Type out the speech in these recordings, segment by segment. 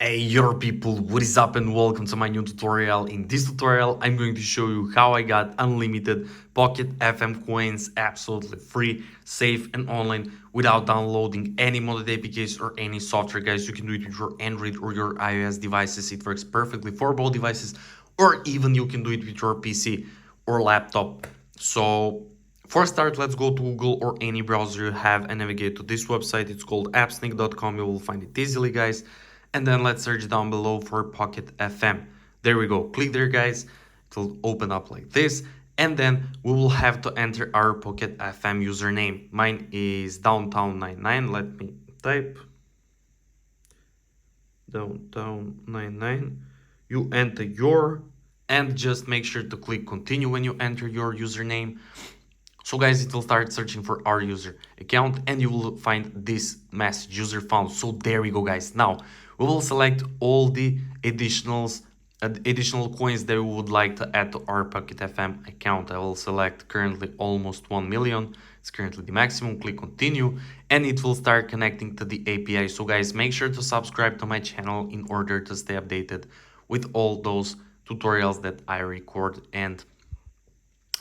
Hey your people, what is up and welcome to my new tutorial. In this tutorial I'm going to show you how I got unlimited Pocket FM coins absolutely free, safe and online without downloading any modded APKs or any software. Guys, you can do it with your Android or your iOS devices. It works perfectly for both devices, or even you can do it with your PC or laptop. So for start, let's go to Google or any browser you have and navigate to this website. It's called appsnake.com. You will find it easily, guys. And then let's search down below for Pocket FM. There we go. Click there, guys. It'll open up like this. And then we will have to enter our Pocket FM username. Mine is downtown99. Let me type downtown99. You enter your, and just make sure to click continue when you enter your username. So guys, it will start searching for our user account and you will find this message, user found. So there we go, guys. Now we will select all the additional coins that we would like to add to our Pocket FM account. I will select currently almost 1 million. It's currently the maximum. Click continue and it will start connecting to the API. So guys, make sure to subscribe to my channel in order to stay updated with all those tutorials that I record, and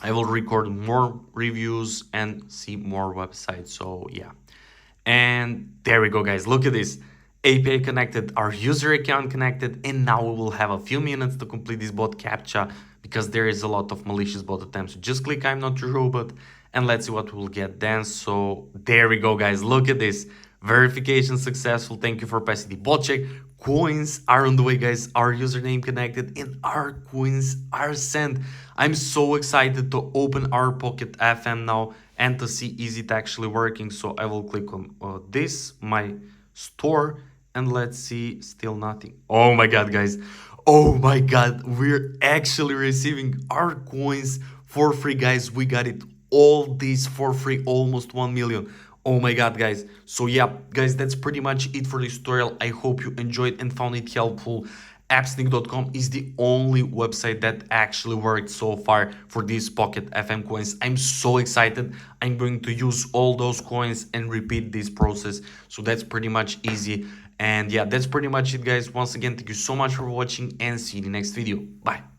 I will record more reviews and see more websites. So yeah, and there we go, guys. Look at this. API connected, our user account connected, and now we will have a few minutes to complete this bot captcha because there is a lot of malicious bot attempts. So just click I'm not your robot and let's see what we'll get then. So there we go, guys. Look at this. Verification successful. Thank you for passing the bot check. Coins are on the way, guys. Our username connected and our coins are sent. I'm so excited to open our Pocket FM now and to see is it actually working. So I will click on this, my store, and let's see, still nothing. Oh my god, guys. Oh my god, we're actually receiving our coins for free, guys. We got it all this for free, almost 1 million. Oh my god, guys. So yeah, guys, that's pretty much it for this tutorial. I hope you enjoyed and found it helpful. Appsnake.com is the only website that actually worked so far for these Pocket FM coins. I'm so excited. I'm going to use all those coins and repeat this process. So that's pretty much easy. And yeah, that's pretty much it, guys. Once again, thank you so much for watching and see you in the next video. Bye.